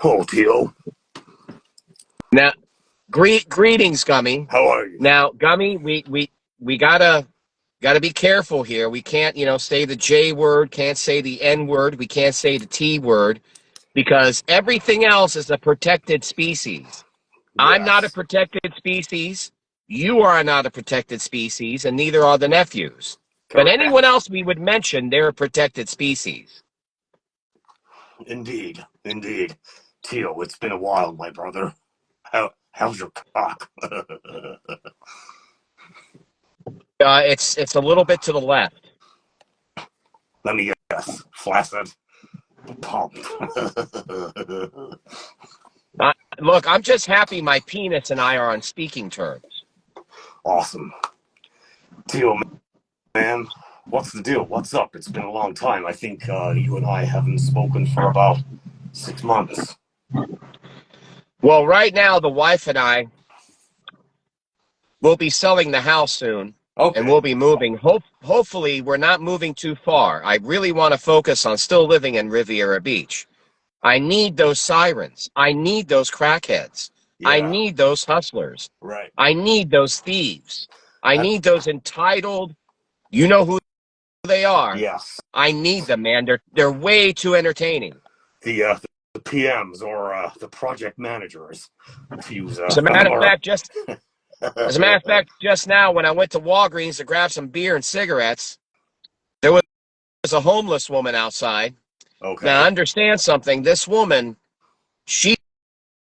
Oh, Tio. Now, greetings, Gummy. How are you? Now, Gummy, we gotta be careful here. We can't, say the J word, can't say the N word, we can't say the T word, because everything else is a protected species. I'm not a Yes. protected species. You are not a protected species, and neither are the nephews. But anyone Correct. else we would mention, they're a protected species. Indeed. Indeed. Tio, it's been a while, my brother. How's your cock? It's a little bit to the left. Let me guess. Flaccid. Pumped. Look, I'm just happy my penis and I are on speaking terms. Awesome. Tio, man, what's the deal? What's up? It's been a long time. I think you and I haven't spoken for about 6 months. Well, right now, the wife and I will be selling the house soon, and we'll Okay. be moving. Hopefully, we're not moving too far. I really want to focus on still living in Riviera Beach. I need those sirens. I need those crackheads. I Yeah. need those hustlers. Right. I need those thieves. I That's need those entitled, you know who they are. yes. I need them, man. They're way too entertaining. The PMs or the project managers, to use As a a matter of more fact, just now when I went to Walgreens to grab some beer and cigarettes, there was a homeless woman outside. Now, okay. understand something. This woman, she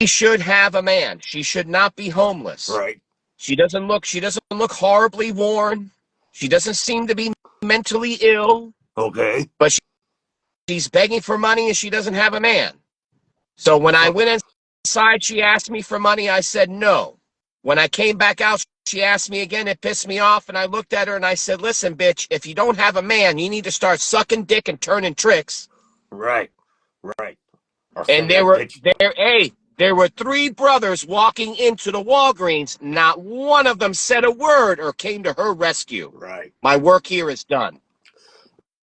should have a man. She should not be homeless. Right. She doesn't look horribly worn. She doesn't seem to be mentally ill, Okay. but she's begging for money and she doesn't have a man. So when I So went inside, she asked me for money. I said no. When I came back out, she asked me again. It pissed me off. And I looked at her and I said, listen, bitch, if you don't have a man, you need to start sucking dick and turning tricks. right. Right. Or And send that bitch. there were three brothers walking into the Walgreens. Not one of them said a word or came to her rescue. Right. My work here is done.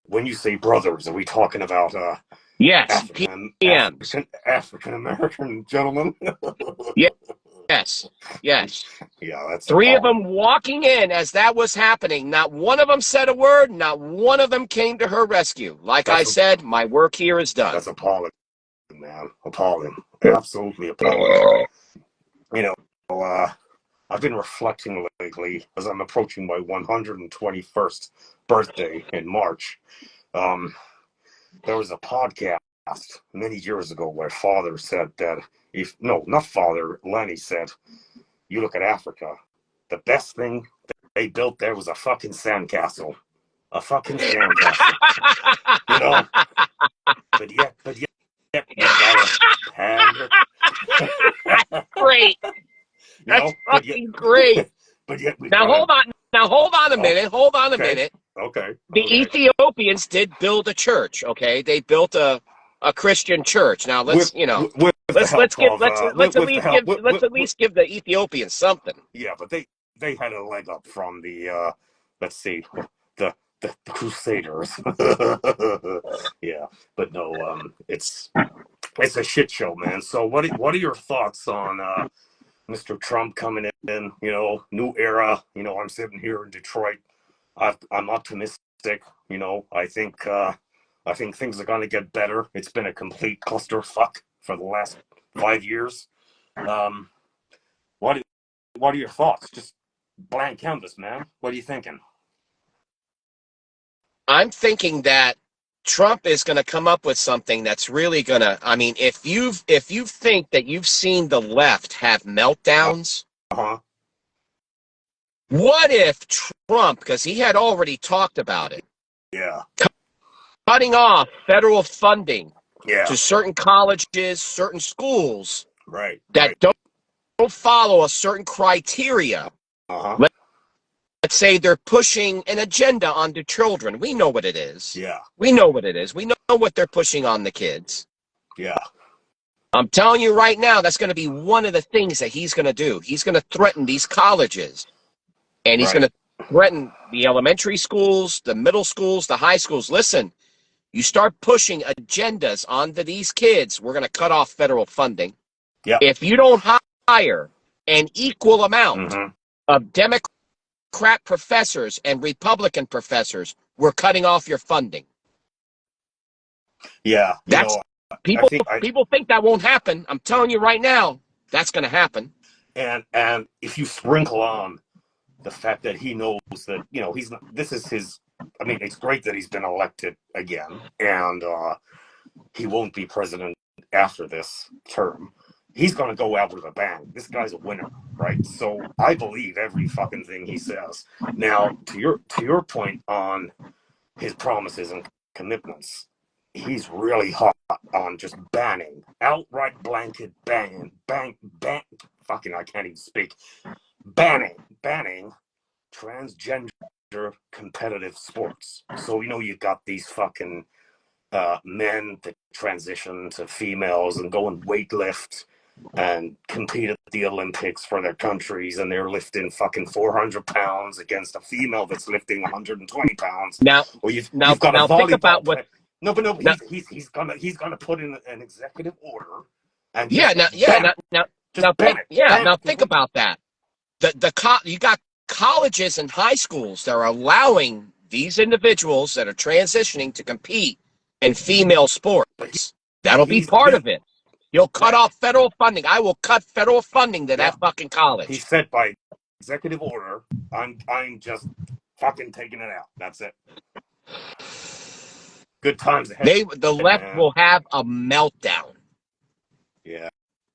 When you say brothers, are we talking about Yes, PMs. African American gentlemen? Yes, yes. Yeah, that's Three of appalling. them walking in as that was happening. Not one of them said a word. Not one of them came to her rescue. Like I That's said, my work here is done. that's appalling, man. Appalling. Absolutely appalling. You know, uh, I've been reflecting lately as I'm approaching my 121st birthday in March. Um, there was a podcast many years ago where father said that if no, not father, Lenny said, you look at Africa, the best thing they built there was a fucking sandcastle. A fucking sandcastle. You know? But yet we gotta pander. Great. You That's know, fucking great. but yet we've Now gotta hold on. Now hold on a oh minute. Hold on a okay. minute. Okay. The Okay. Ethiopians did build a church. Okay, they built a Christian church. Now With with the help of with the help let's at least give the Ethiopians something. yeah, but they had a leg up from the let's see the Crusaders. Yeah, but no, it's a shit show, man. So what are your thoughts on Mr. Trump coming in? You know, new era. You know, I'm sitting here in Detroit. I'm optimistic. You know, I think things are going to get better. It's been a complete clusterfuck for the last 5 years. Um, what what are your thoughts? Just blank canvas, man. What are you thinking? I'm thinking that Trump is going to come up with something that's really going to. I mean, if you think that you've seen the left have Uh meltdowns, huh. what if Trump, because he had already talked about it, Yeah. cutting off federal funding Yeah. to certain colleges, certain schools Right. that Right. don't follow a certain criteria. Uh huh. Let's say they're pushing an agenda onto children. We know what it is. Yeah. We know what it is. We know what they're pushing on the kids. Yeah. I'm telling you right now, that's going to be one of the things that he's going to do. He's going to threaten these colleges, and he's going Right. to threaten the elementary schools, the middle schools, the high schools. Listen, you start pushing agendas onto these kids, we're going to cut off federal funding. Yeah. If you don't hire an equal amount of Democrat professors and Republican professors, we're cutting off your funding. Yeah. That's I people think people think that won't happen. I'm telling you right now, that's going to happen. and if you sprinkle on the fact that he knows that, this is his, I mean, it's great that he's been elected again, and he won't be president after this term. He's going to go out with a bang. This guy's a winner, right? So I believe every fucking thing he says. Now, to your point on his promises and commitments, he's really hot on just banning, outright blanket ban, fucking, I can't even speak, banning transgender competitive sports. So, you got these fucking men that transition to females and go and weightlift and compete at the Olympics for their countries, and they're lifting fucking 400 pounds against a female that's lifting 120 pounds. Now, Or you've now, got a now think about volleyball what. player. No, but no, Now, he's gonna put in an executive order and yeah, just now, yeah, ban now, it. now, Just ban it. Ban now it think completely. about that. You got colleges and high schools that are allowing these individuals that are transitioning to compete in female But sports. That'll be part he of it. You'll cut right. off federal funding. I will cut federal funding to Yeah. that fucking He college. said by executive order, I'm just fucking taking it out. That's it. Good times ahead, The left man. will have a meltdown. Yeah.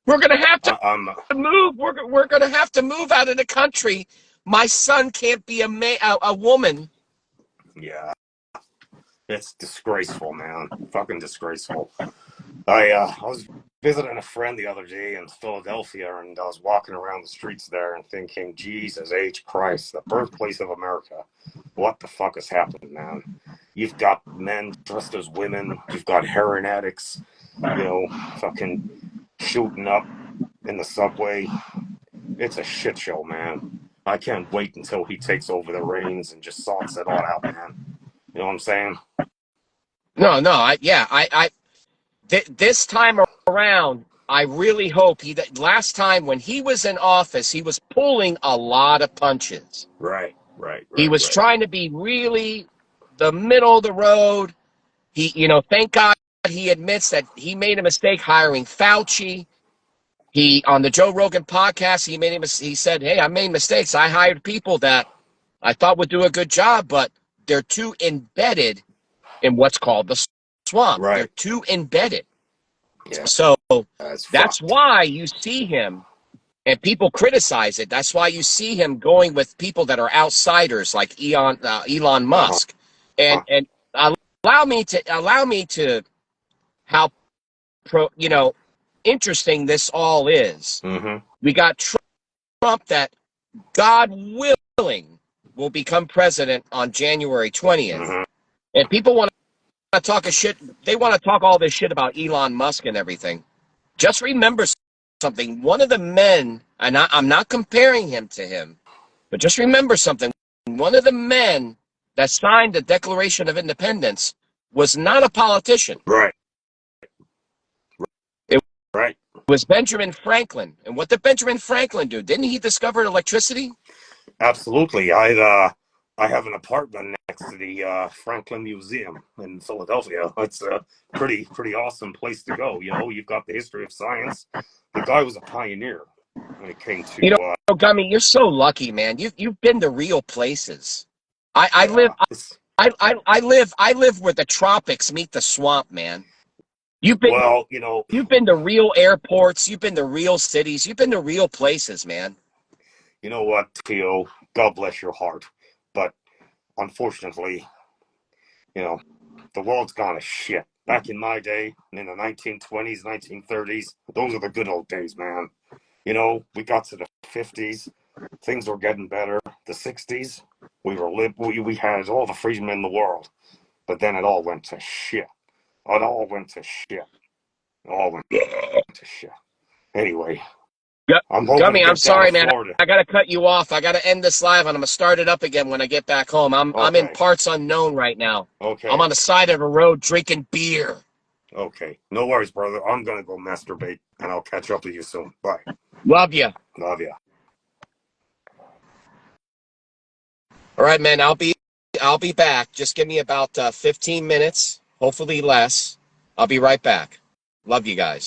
We're gonna have to I'm move. We're gonna have to move out of the country. My son can't be a woman. yeah. It's disgraceful, man. Fucking disgraceful. I was visiting a friend the other day in Philadelphia, and I was walking around the streets there and thinking, Jesus H. Christ, the birthplace of America. What the fuck has happened, man? You've got men dressed as women. You've got heroin addicts, fucking shooting up in the subway. It's a shit show, man. I can't wait until he takes over the reins and just sorts it all out, man. You know what I'm saying? No, this time around, I really hope that last time when he was in office, he was pulling a lot of punches. Right. He was trying to be really the middle of the road. Thank God he admits that he made a mistake hiring Fauci. He on the Joe Rogan podcast, he said, "Hey, I made mistakes. I hired people that I thought would do a good job, but they're too embedded in what's called the swamp. They're Right. too embedded." Yeah. So That's that's fucked. why you see him, and people criticize it. That's why you see him going with people that are outsiders like Elon Uh Musk. And allow me to how interesting this all is. Mm-hmm. We got Trump that, God willing, will become president on January 20th. Mm-hmm. And people want to talk a shit. They want to talk all this shit about Elon Musk and everything. Just remember something. One of the men, and I'm not comparing him to him, but just remember something. One of the men that signed the Declaration of Independence was not a politician. Right. It Right. was Benjamin Franklin. And what did Benjamin Franklin do? Didn't he discover electricity? Absolutely. I have an apartment next to the Franklin Museum in Philadelphia. It's a pretty awesome place to go. You've got the history of science. The guy was a pioneer when it came You to Gummy, you're so lucky, man. You've been to real places. I live yeah. I live where the tropics meet the swamp, man. You've been Well, you've been to real airports, you've been to real cities, you've been to real places, man. you know what, Theo? God bless your heart, but unfortunately, the world's gone to shit. Back in my day, in the 1920s, 1930s, those are the good old days, man. We got to the 50s, things were getting better. The 60s, we had all the freedom in the world, but then it all went to shit. It all went to shit. It all went to shit. Anyway, I'm hoping to Gummy, I'm get down to sorry, man. Florida. I gotta cut you off. I gotta end this live, and I'm gonna start it up again when I get back home. I'm in Okay. parts unknown right now. I'm Okay. on the side of a road drinking beer. Okay. No worries, brother. I'm gonna go masturbate, and I'll catch up with you soon. Bye. Love you. Love ya. All right, man. I'll be back. Just give me about 15 minutes, hopefully less. I'll be right back. Love you guys.